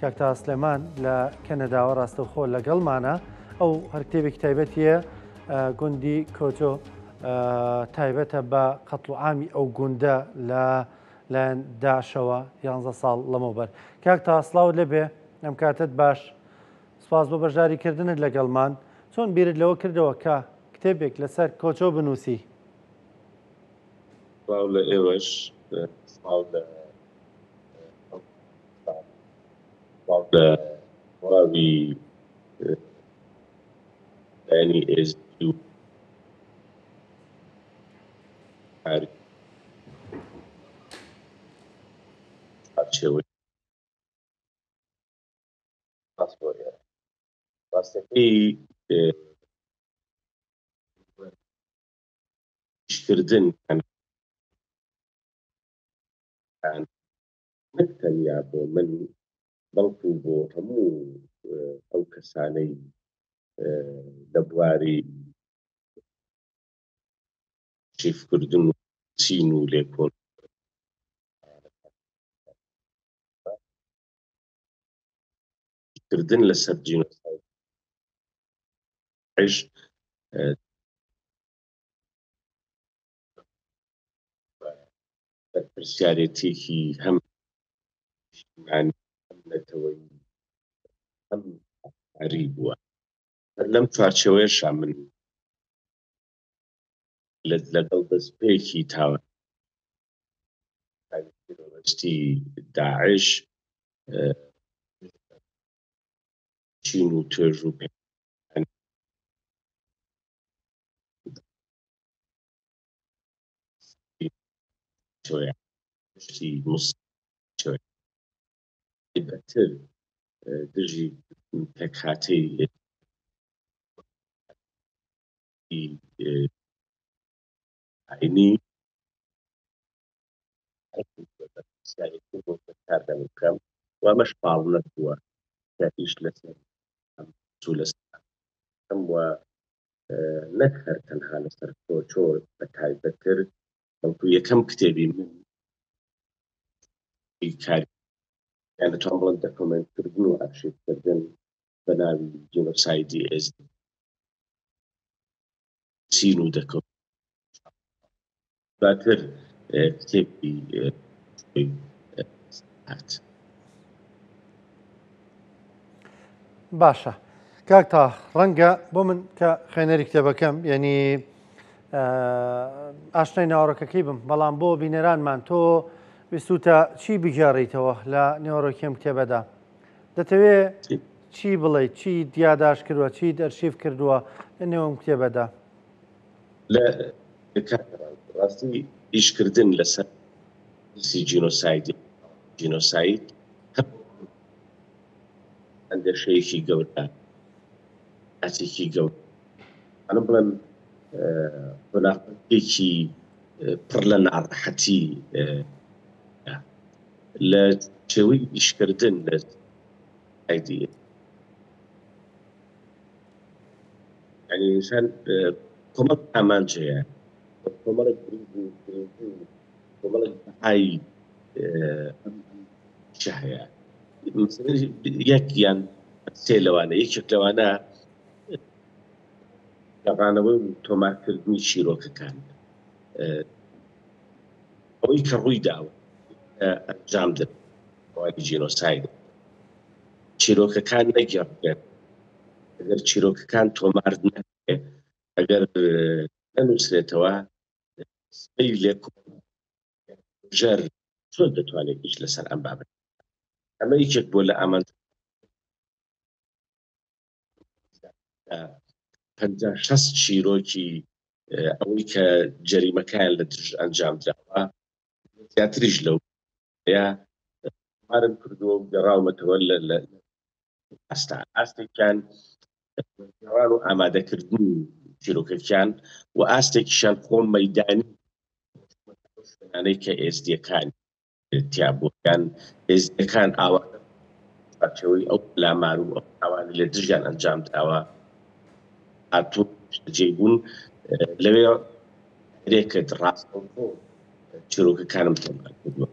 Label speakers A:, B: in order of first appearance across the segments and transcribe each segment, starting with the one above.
A: کاکتا سلێمان لە کەنەداوە ڕاستەوخۆ لەگەڵمانە ئەو هەر کتێبێکی تایبەتیە گوندی کۆچۆ تایبەتە بە قەتڵ و عامی ئەو گوندە لە لایەن داعشەوە 11 ساڵ لەمەوبەر. کاکتا سڵاوت لەبێ ئەم کاتت باش، سپاس بۆ بەشداریکردنت لەگەڵمان. چۆن بیرت لەوە کردەوە کە کتێبێک لەسەر کۆچۆ بنووسی؟
B: سڵاو لە ئێوەش، سڵاو لە وڵاوی لایەنی ئێزدی و پارچەوەی ڕاستەکەی ئیشکردن نەک تەنیا بۆ من بەڵکو بۆ هەموو ئەو کەسانەی لە بواری شیفکردن و چین و لێکۆڵ کردن لەسەر جینۆساید بەرپرسیارەتێکی هەم نەتەوەی هەم عەری بووە. لەم چوارچێوەیەشا من لەگەڵ دەستپێکی تاوە تەرۆریستی داعش چین و توێژ و بەتر دژی پێکهاتەی ئاینی کاردەمی بکەم و ئەمەش پاڵ نەبووە کە ئیش لەسەر چوو لەسەر وە نەک هەر تەنها لەسەر کۆچۆ بەتایبەتتر بەڵکو یەکەم کتێبی من کاری یانە تۆم بڵێن دەکۆمنتکردن و ئارشیڤکردن بە ناوی جینۆسایدی ئێزدی چین و دەکەوت دواتر کتێبی هات.
A: باشە کاکتا، ڕەنگە بۆ من کە خوێنەری کتێبەکەم یعنی ئاشنای ناوەڕەکەکەی بم، بەڵام بۆ بینەرانمان تۆ ویستوتە چی بگێڕیتەوە لە نێوەڕۆکێم کتێبەدا؟ دەتەوێت چی بڵێیت، چی دیاداش کردووە، چی ئەرشیڤ کردووە لە نێوەم کتێبەدا؟
B: لە ڕاستی ئیشکردن لەسەر جینۆساید ئەندێشەیەکی گەورە، ئاتێکی گەورە، ئەنە بڵێم بەناغەتێکی پڕ لە ناڕەحەتی لە شێوەی ئیشکردن لە ئایدی یعنی ئینسان کۆمەڵ ئامانجەیە، کۆمەڵێک کۆمەڵێک بەهای هەیە، یەک یان سێ لەوانە، یەکێک لەوانە گەڕانەوەی و تۆمارکردنی چیرۆکەکان، ئەوەی کە ڕووی داوە ئەنجام دەبێت جینۆساید چیرۆکەکان نەگەڕێت، ئەگەر چیرۆکەکان تۆمار نەکرێت، ئەگەر نەنووسرێتەوە سبەی لێکۆژەر زۆر دەتوانێت هیچ لەسەر ئەم بابەت. ئەمە یەکێک بۆ لە ئامان 50-60 چیرۆکی ئەوەی کە جەریمەکان لە دژ ئەنجام دراوە زیاتریش لەو مارم کردووە و گەڕاومەتەوە لە ئاستێکیان گەڕان و ئامادەکردن چیرۆکەکان و ئاستێکیشان خۆم مەیدانی شوێنانەی کە ئێزدیەکان تیابوویان ئێزدیەکان ئاوەی ئەو لامار و ئەوان لە دژیان ئەنجام دراوە هاتوو جێبوون لەوێ رێکت ڕاستەوخۆ چیرۆکەکانم تۆمار کردووە.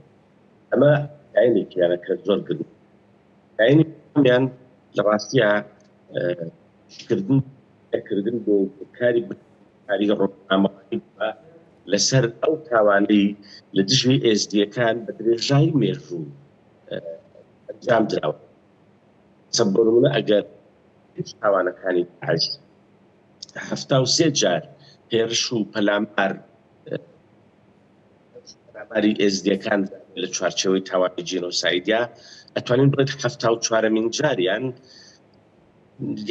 B: ئەمە ئاینێکیانەکە زۆر گرنگ یعنیان لە ڕاستیە کردن بۆ کاری ڕۆژنامەکانی لەسەر ئەو تاوانەی لە دژی ئێزدیەکان بە درێژایی مێژوو ئەنجام دراوە. سەبڕونە ئەگەر هیچ تاوانەکانی داعش 73 جار هێرش و پەلاماری ئێزدیەکان لە چوارچەوەی تاوانی جینۆسایدیا ئەتوانین بڵێت 74مین جاریان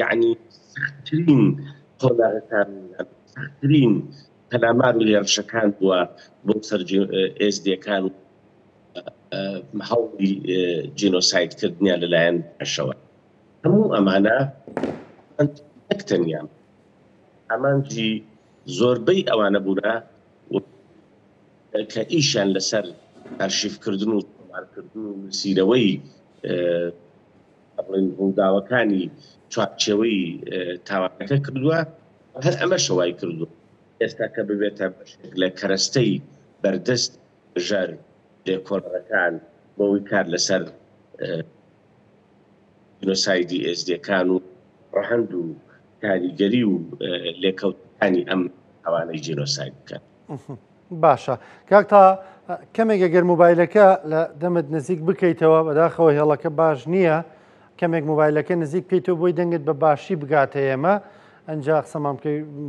B: یعنی سەختترین قۆناغەکان سەختترین پەلامار و هێرشەکان بووە بۆ سەر ئێزدیەکان و هەوڵی جینۆسایدکردنیان لەلایەن داعشەوە. هەموو ئەمانە تەنیا ئامانجی زۆربەی ئەوانە بوونە کە ئیشیان لەسەر ئارشیفکردن و تۆمارکردن و نووسیرەوەی ڕووداوەکانی چوارچێوەی تاوانەکە کردووە، هەر ئەمە شەوای کردووە ئێستا کە ببێتە بەشێک لە کەرەستەی بەردەست ژەر لێکۆڵەرەکان بۆەوەی کار لەسەر جینۆسایدی ئێزدیەکان و ڕەهەند و کاریگەری و لێکەوتەکانی ئەم ئەوانەی جینۆساید بکەن.
A: باشە کاک تا کەمێک ئەگەر موبایلەکە لە دەمت نزیک بکەیتەوە بەداخەوە هێڵەکە باش نییە، کەمێک موبایلەکە نزیک بکەیتەوە بۆی دەنگت بە باشی بگاتە ئێمە ئەنجا قسەمان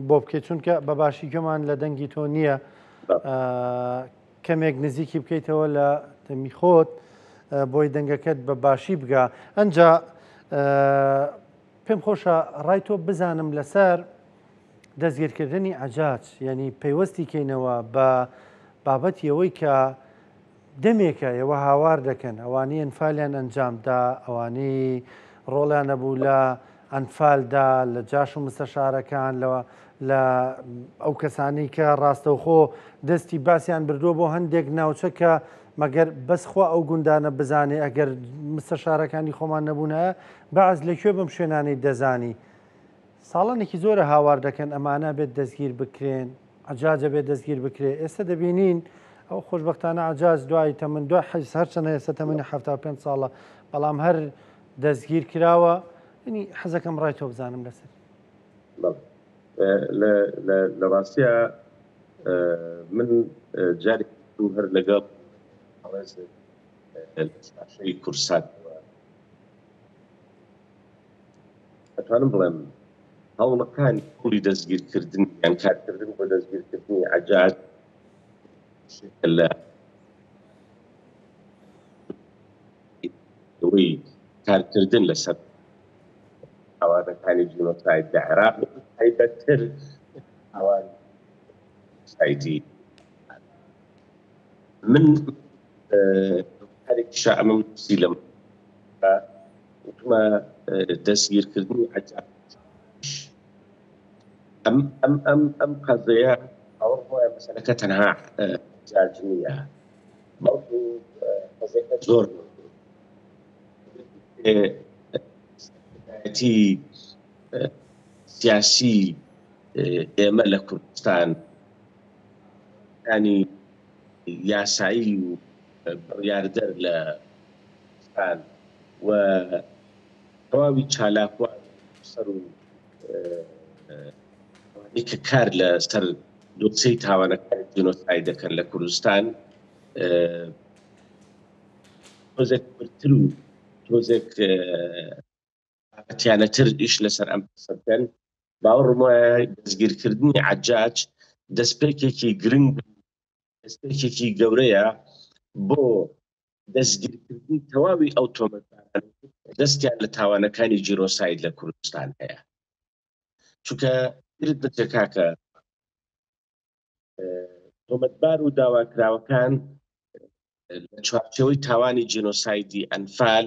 A: بۆ بکەیت چونکە بە باشی گوێمان لە دەنگی تۆ نییە، کەمێک نزیکی بکەیتەوە لە دەمی خۆت بۆی دەنگەکەت بە باشی بگا. ئەنجا پێم خۆشە ڕای تۆ بزانم لەسەر دەستگیرکردنی عەجاج، یعنی پەیوەستی کەینەوە بە بابەتی ئەوەی کە دەمێکە ئێوە هاوار دەکەن ئەوانەی ئەنفالیان ئەنجامدا، ئەوانەی ڕۆڵیان نەبوو لە ئەنفالدا لە جاش و مستەشارەکان لە ئەو کەسانی کە ڕاستەوخۆ دەستی باسییان بردووە بۆ هەندێک ناوچە کە مەگەر بەسخوا ئەو گوندانە بزانێ ئەگەر مستەشارەکانی خۆمان نەبوونە بەعز لەکوێ بەم شوێنانەی دەزانی. ساڵانێکی زۆرە هاوار دەکەن ئەمانە بێت دەستگیر بکرێن، عەجاجە بێت دەستگیر بکرێ. ئێستا دەبینین ئەو خۆشبەختانە عەجاج دوای تەمەن دوای هەرچەندە ئێستا تەمەنی 75 ساڵە بەڵام هەر دەستگیر کراوە. ینی حەزەکەم ڕای تۆ بزانم لەسەر.
B: لە ڕاستیە من جارێک هەر لەگەڵ شاشەی کورسات ئەتوانم بڵێم هەوڵەکانی پوڵی دەستگیرکردن یان کارکردن بۆ دەستگیرکردنی عەجاج لە ئەوەی کارکردن لەسەر ئەوانەکانی جینۆساید لە عێراق تایبەتتر ئەوان سایدی من هەرێکی شەعمەم نووسی لەم وتمە دەستگیرکردنی عەجاج ئەم قەزەیە ئەوە بۆیە مەسەلەکە تەنها عەجاج نییە، بەڵکو قەزەیەکە زۆر سیاسی ئێمە لە کوردستان ینی یاسایی و بڕیاردەر لە کوردستان و تەواوی چالاکوان سەر و کە کار لە سەر دۆچەی تاوانەکانی جینۆساید دەکەن لە کوردستان تۆزێک برتر و تۆزێک ئەتیانەتر ئیش لەسەر ئەم قسە بکەن. باوەڕم وایە دەستگیرکردنی عەجاج دەستپێکێکی گرنگ دەستپێکێکی گەورەیە بۆ دەستگیرکردنی تەواوی ئەو تۆمەتباران دەستیان لە تاوانەکانی جینۆساید لە کوردستان هەیە. چونکە گرت بچێ کاکە تۆمەتبار و داواکراوەکان لە چوارچێوەی تاوانی جینۆسایدی ئەنفال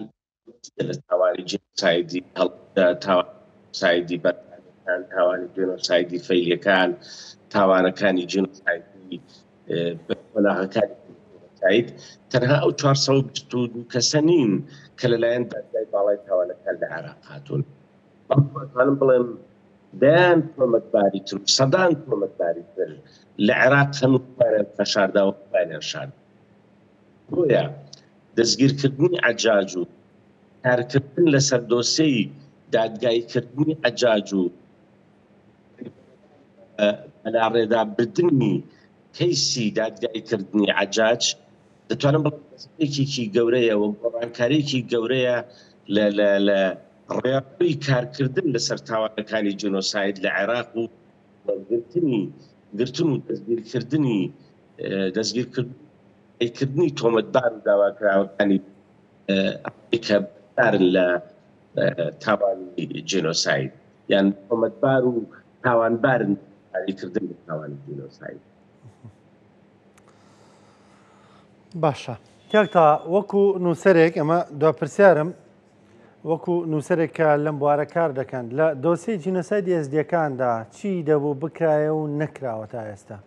B: لە تاوانی جینۆسایدی هەڵدا تاوانی بەرتانیەکان تاوانی جینۆسایدی فەیلیەکان تاوانەکانی جینۆسایدی بەلاغەکانی جینۆساید تەنها ئەو 422 کەسە نین کە لەلایەن بەردای باڵای تاوانەکان لە عێراق هاتوون. ئەتوانم بڵێم دەیان تۆمەتباری تر سەدان تۆمەتباری تر لە عێراق هەموویان فەشاردا و پایان شارد. بۆیە دەستگیرکردنی عەجاج و کارکردن لەسەر دۆسیەی دادگاییکردنی حەجاج و بەلاڕێدابردننی کەیسی دادگاییکردنی حەجاج دەتوانم بڵێکی گەورەیە و گۆڕانکاریەکی گەورەیە لە ڕێڕووی کارکردن لەسەر تاوانەکانی جنۆساید لە عێراق و گرتن و دەستگیرکردنی تۆمەتبار و داواکراوەکانی کە بەکارن لە تاوانی جنۆساید یان تۆمەتبار و تاوانبارن کاریکردن لە تاوانی جنۆساید.
A: باشە کاکتا وەکو نووسەرێک ئەمە دواپرسیارم وەکو نووسەرێکە لەم بوارە کار دەکەن لە دۆسی جینۆسایدی ئێزدیەکاندا چی دەبوو بکرایە و نەکراوە تا ئێستا؟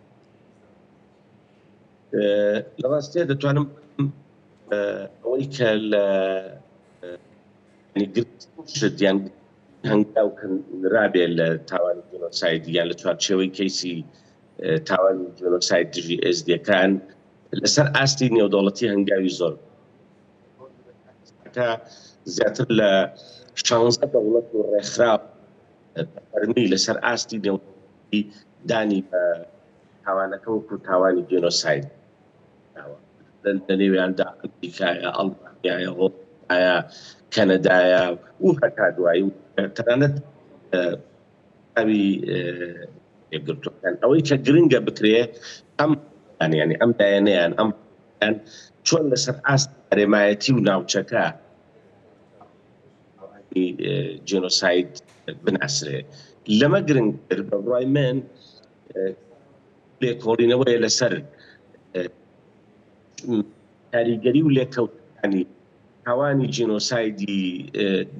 B: لە ڕاستیە دەتوانم ئەوەی کە لە گرتشت یان هەنگاو رابێ لە تاوانی جنۆساید یان لە چوارچێوەی کەیسی تاوانی جنۆساید دژی ئێزدیەکان لەسەر ئاستی نێودەوڵەتی هەنگاوی زۆر زیاتر لە 16 دەوڵەت و ڕێکخراو فەرمی لەسەر ئاستی نێودەوڵەتی دانی بە تاوانەکە وەکو تاوانی جێنۆساید لە نێویاندا ئەمریکایە، ئەڵمانیایە، ئەوروپایە، کەنەدایە و هەتا دوایی و تەنانەت ئەوی یەکگرتوەکان ئەوەی کە گرنگە بکرێ ئەم دایانەیان ئەم چۆن لەسەر ئاستی هەرێمایەتی و ناوچەکە جێنۆساید بناسرێ. لەمە گرنگتر بە بڕای من لێکۆڵینەوەیە لەسەر کاریگەری و لێکەوتنی تاوانی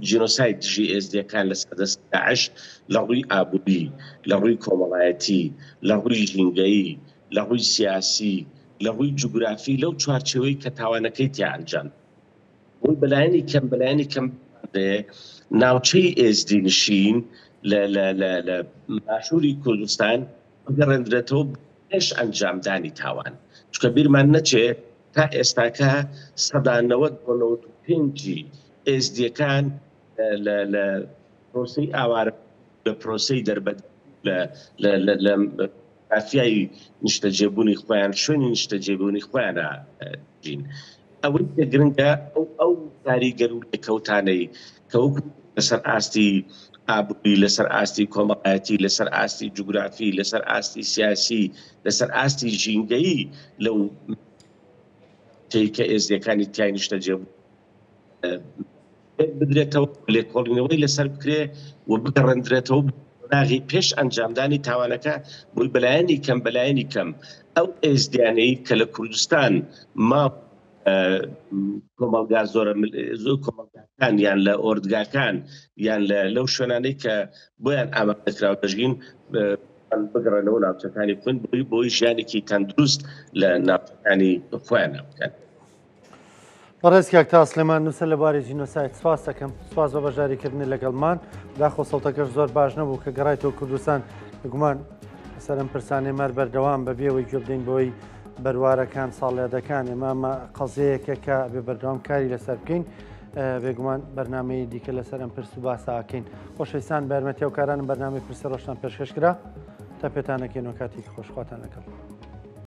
B: جێنۆساید دژی ئێزدیەکان لەسەر دەست داعش لە ڕووی ئابووری، لە ڕووی کۆمەڵایەتی، لە ڕووی ژینگەیی، لە ڕووی سیاسی، لە ڕووی جوگرافی لەو چوارچێوەی کە تاوانەکەی تیا ئەنجام بەلایەنی کەم ناوچەی ئێزدی نشین لە باشووری کوردستان بگەڕێنرێتەوە پێش ئەنجامدانی تاوان. چونکە بیرمان نەچێ تا ئێستاکە 95% ئێزدیەکان لە پرۆسەی ئاوارە لە پرۆسەی دەربەد لە کافیایی نیشتەجێبوونی خۆیان شوێنی نیشتەجێبوونی خۆیانە ژین. ئەوەی گرنگە ئەو کاریگەر و لێکەوتانەی کە وەکو لەسەر ئاستی ئابووری، لەسەر ئاستی کۆمەڵایەتی، لەسەر ئاستی جوگرافی، لەسەر ئاستی سیاسی، لەسەر ئاستی ژینگەیی لەو کە ئێزدیەکانی تیای نیشتەجێبوو بدرێتەوە لێکۆڵینەوەی لەسەر بکرێ و بگەڕێندرێتەوە ناغی پێش ئەنجامدانی تاوانەکە بۆی بەلایەنی کەم ئەو ئێزدیانەی کە لە کوردستان ما کۆمەلگا زۆر کۆمەلگاکان یان لە ئۆردگاکان یان لەو شوێنانەی کە بۆیان ئامادەکراوە دەژین بگەڕێنەوە ناوچەکانی خۆن بۆی ژیانێکی تەندروست لە ناوچەکانی خۆیانە بکەن.
A: بەڕێز کاکتا سلێمان نووسەر لەبارەی جینۆساید سواس دەکەم. سواس بە بەشداریکردنی لەگەڵمان. داخۆ سەڵتەکەش زۆر باش نەبوو کە گەڕایتەوە کوردستان گومان لەسەر ئەم پرسانەی مەر بەردەوام بەبێەوەی گوێ بدەین بۆی بەروارەکان ساڵێدەکان ئێمە قەزەیەکە کە بێ بەردەوام کاری لەسەر بکەین بێگومان بەرنامەی دیکە لەسەر ئەم پرس و باساکەین. خۆشەویستان بە یارمەتیە و کارانم بەرنامەی پرسە ڕۆژتان پێشکەشکرا تا پێتانەکەینەوە کاتێکی خۆشخواتان لەگەڵ.